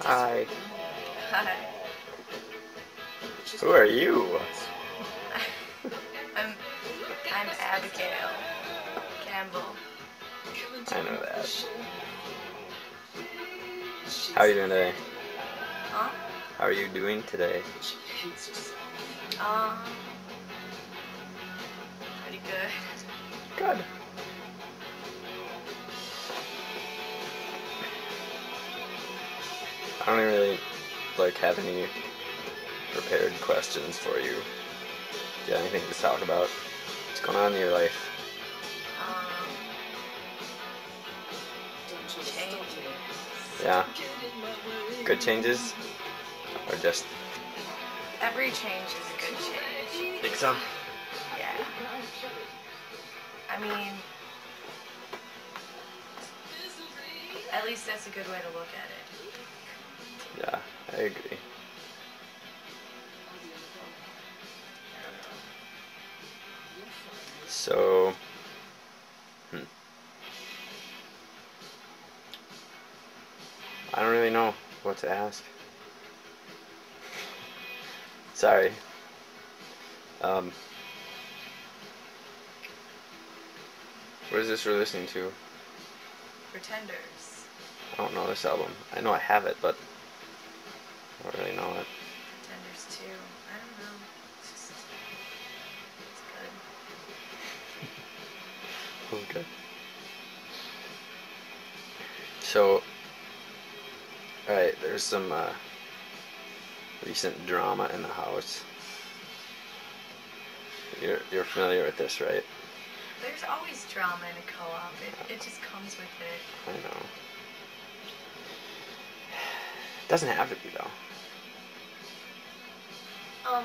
Hi. Hi. Who are you? I'm Abigail Campbell. I know that. How are you doing today? Huh? How are you doing today? Pretty good. Good. I don't really have any prepared questions for you. Do you have anything to talk about? What's going on in your life? Changes. Yeah. Good changes? Or just... Every change is a good change. Think so? Yeah. I mean, at least that's a good way to look at it. Yeah, I agree. So... I don't really know what to ask. Sorry. What is this we're listening to? Pretenders. I don't know this album. I know I have it, but I don't really know it. Pretenders 2. I don't know. It's good. Okay. So, alright, there's some recent drama in the house. You're familiar with this, right? There's always drama in a co-op. It just comes with it. I know. Doesn't have to be, though.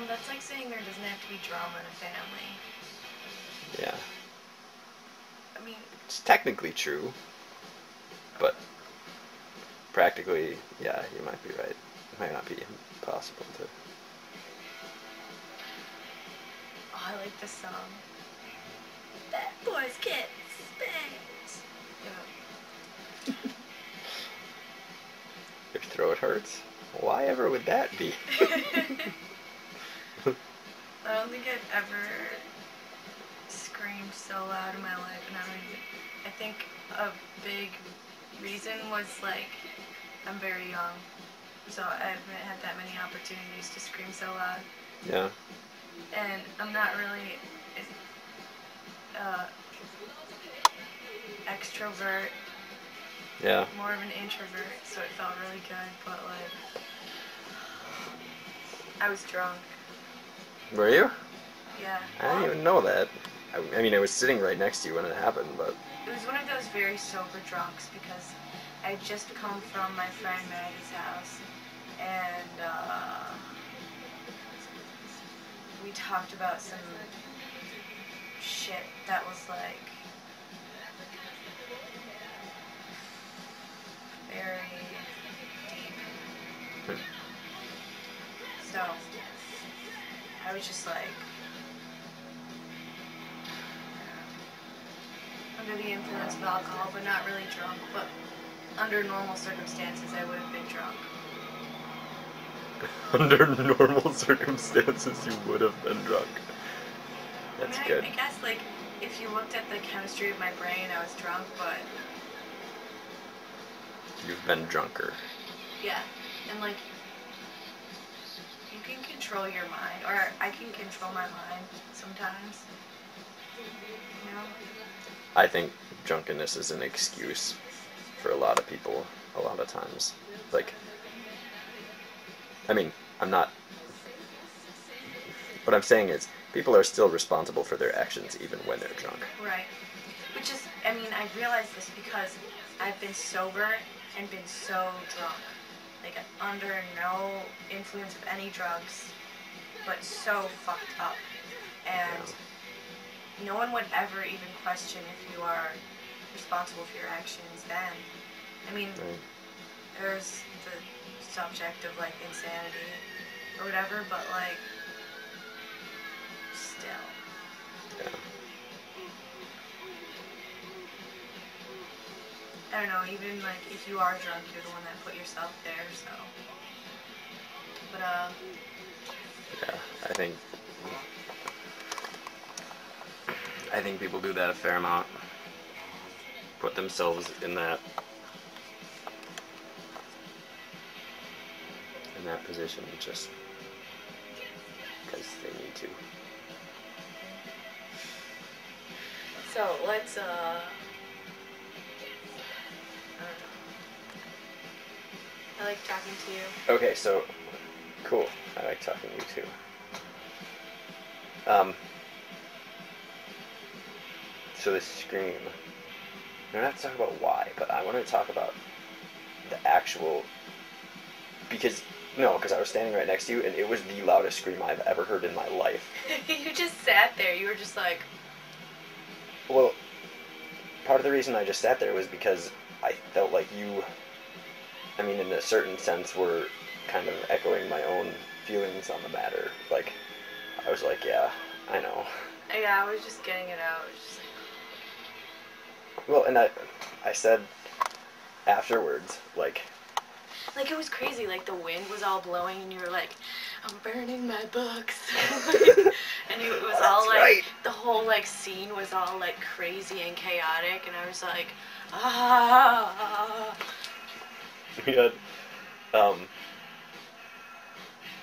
That's like saying there doesn't have to be drama in a family. Yeah. I mean... It's technically true. But practically, yeah, you might be right. It might not be possible to... Oh, I like this song. Bad boys get spanked. Yeah. Your throat hurts? Why ever would that be? I don't think I've ever screamed so loud in my life, and I think a big reason was like I'm very young, so I haven't had that many opportunities to scream so loud. Yeah. And I'm not really extrovert. Yeah. More of an introvert, so it felt really good. But like, I was drunk. Were you? Yeah. I didn't even know that. I mean, I was sitting right next to you when it happened, but... It was one of those very sober drunks because I had just come from my friend Maggie's house, and we talked about some shit that was like very deep. So I was just like under the influence of alcohol, but not really drunk. But under normal circumstances, I would have been drunk. Under normal circumstances, you would have been drunk. That's good. I guess, like, if you looked at the chemistry of my brain, I was drunk, but... You've been drunker. Yeah, and, like, you can control your mind, or I can control my mind sometimes, you know? I think drunkenness is an excuse for a lot of people, a lot of times. Like, I mean, I'm not... What I'm saying is, people are still responsible for their actions even when they're drunk. Right. Which is, I mean, I realized this because I've been sober and been so drunk. Like, under no influence of any drugs, but so fucked up. And no one would ever even question if you are responsible for your actions then. I mean, there's the subject of, like, insanity or whatever, but, like, still. Yeah. I don't know, even like if you are drunk, you're the one that put yourself there, so. But Yeah, I think people do that a fair amount. Put themselves in that position just because they need to. so let's I don't know. I like talking to you. Okay, so cool. I like talking to you too. So this scream. I don't have to talk about why, but I want to talk about the actual. Because I was standing right next to you, and it was the loudest scream I've ever heard in my life. You just sat there. You were just like. Well, part of the reason I just sat there was because I felt like you. I mean, in a certain sense, were kind of echoing my own feelings on the matter. Like, I was like, yeah, I know. Yeah, I was just getting it out. Just like... Well, and I said afterwards, like it was crazy. Like the wind was all blowing, and you were like, "I'm burning my books," and it was all like right. The whole like scene was all like crazy and chaotic, and I was like, ah. We had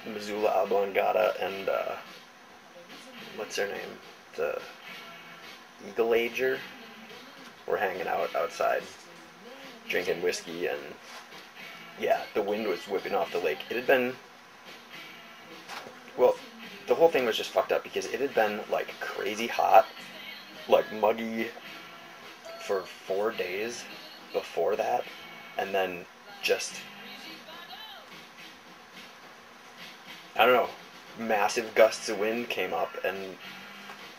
Missoula Oblongata and what's her name? The Eagle Ager were hanging out outside, drinking whiskey, and yeah, the wind was whipping off the lake. It had been, well, the whole thing was just fucked up because it had been like crazy hot, like muggy for 4 days before that, and then just, I don't know, massive gusts of wind came up and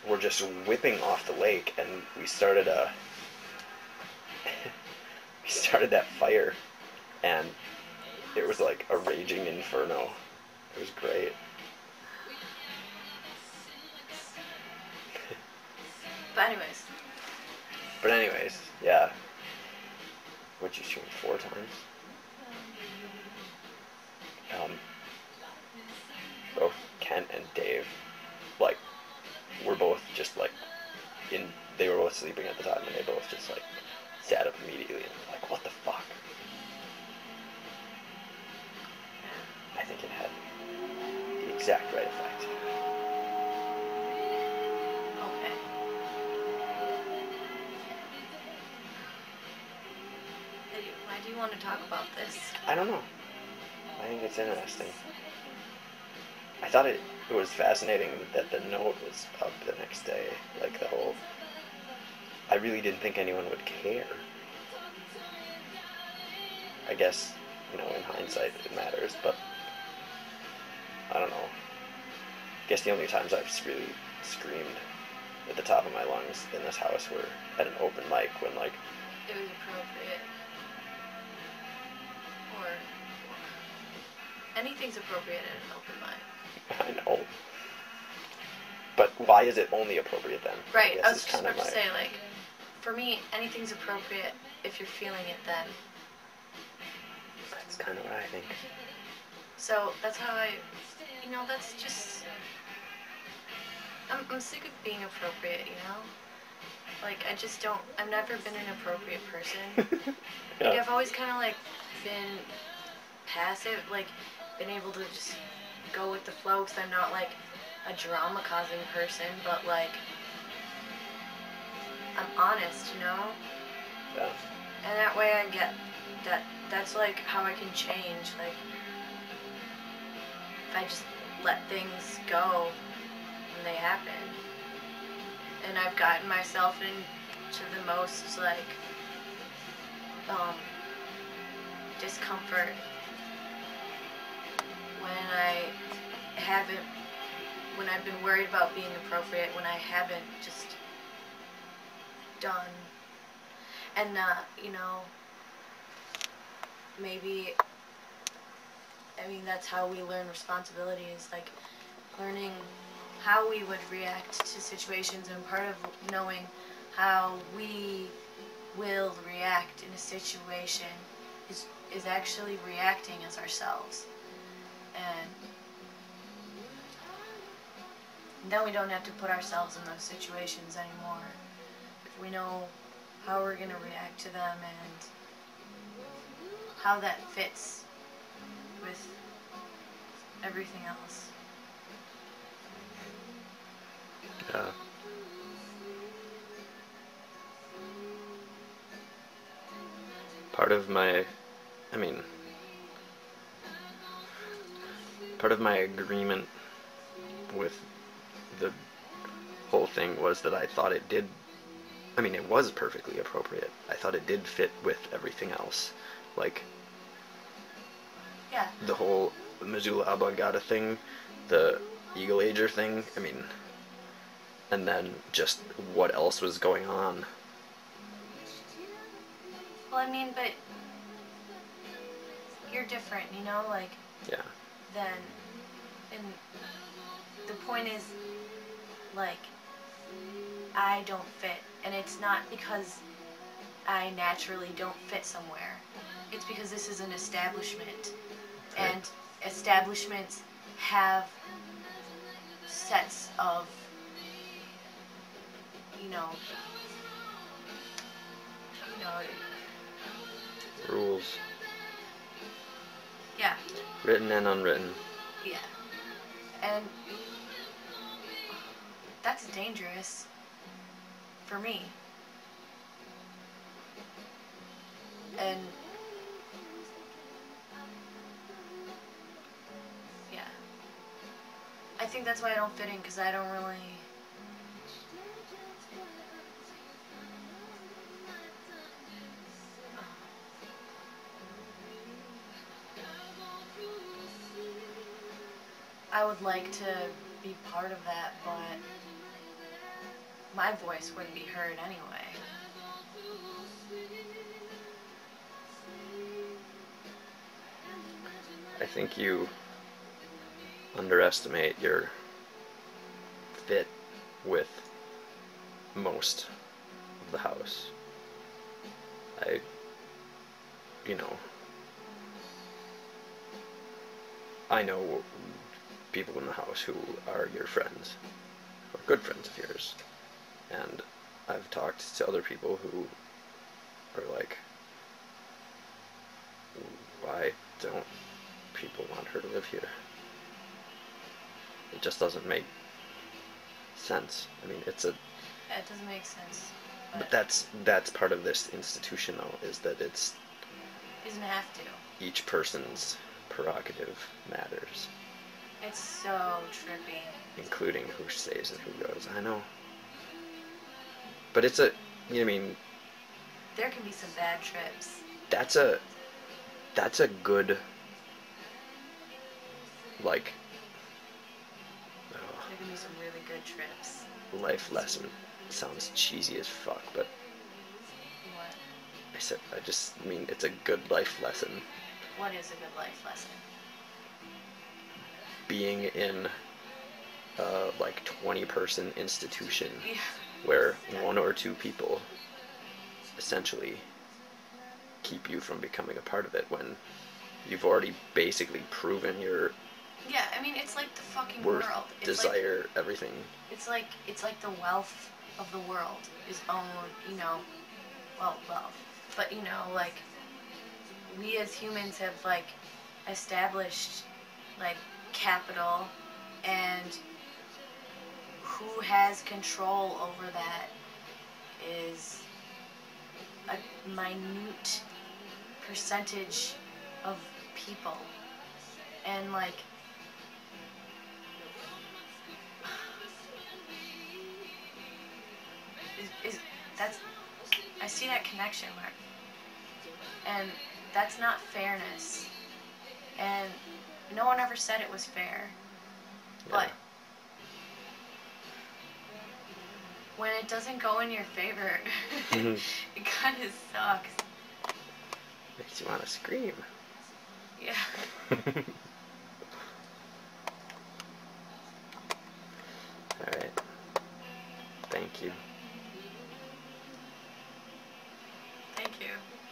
were just whipping off the lake, and we started we started that fire, and it was like a raging inferno. It was great. But anyways, yeah. What'd you stream 4 times? Both Kent and Dave, like, were both just like they were both sleeping at the time, and they both just like sat up immediately and were like, what the fuck? I think it had the exact right effect. Okay. Why do you want to talk about this? I don't know. I think it's interesting. I thought it was fascinating that the note was up the next day. Like the whole... I really didn't think anyone would care. I guess, in hindsight it matters, but I don't know. I guess the only times I've really screamed at the top of my lungs in this house were at an open mic when, like... It was appropriate. Or... anything's appropriate at an open mic. I know. But why is it only appropriate then? Right, I was just about to say, like, for me, anything's appropriate if you're feeling it then. That's kind of what I think. So, that's how that's just... I'm sick of being appropriate, Like, I've never been an appropriate person. Yeah. Like, I've always kind of, like, been passive, like, been able to just go with the flow, because I'm not, like, a drama-causing person, but, like, I'm honest, Yeah. And that way I get that's, like, how I can change, like, if I just let things go when they happen. And I've gotten myself into the most, like, discomfort when I've been worried about being appropriate, when I haven't just done. And maybe, that's how we learn responsibility, is like learning how we would react to situations, and part of knowing how we will react in a situation is actually reacting as ourselves. And then we don't have to put ourselves in those situations anymore. If we know how we're going to react to them and how that fits with everything else. Yeah. Part of my, I mean, part of my agreement with the whole thing was that I thought it did, I mean, it was perfectly appropriate. I thought it did fit with everything else. Like, Yeah. the whole Missoula Oblongata thing, the Eagle Ager thing, I mean, and then just what else was going on. Well, I mean, but you're different, you know, like, Yeah. then, and the point is, like, I don't fit, and it's not because I naturally don't fit somewhere. It's because this is an establishment, Right. and establishments have sets of, you know, Rules. yeah, Written and unwritten. yeah, and that's dangerous for me. And yeah, I think that's why I don't fit in, because I don't really. I would like to be part of that, but my voice wouldn't be heard anyway. I think you underestimate your fit with most of the house. I, you know, I know people in the house who are your friends, or good friends of yours, and I've talked to other people who are like, why don't people want her to live here? It just doesn't make sense. I mean, it's a. Yeah, it doesn't make sense. But that's part of this institution, though, is that it's. Doesn't have to. Each person's prerogative matters. It's so trippy. Including who stays and who goes. I know. But it's a. You know, I mean. There can be some bad trips. That's a good. Like. There can be some really good trips. Life lesson. Sounds cheesy as fuck, but. What? I just mean it's a good life lesson. What is a good life lesson? Being in a like 20-person institution Yeah. where one or two people essentially keep you from becoming a part of it when you've already basically proven your Yeah, I mean, it's like the fucking worth, world. It's desire, like, everything. It's like the wealth of the world is owned, you know, well, but you know, like, we as humans have like established like capital, and who has control over that is a minute percentage of people. And like, that's, I see that connection, Mark, and that's not fairness, and no one ever said it was fair, but when it doesn't go in your favor, it kind of sucks. Makes you want to scream. Yeah. Alright. Thank you. too.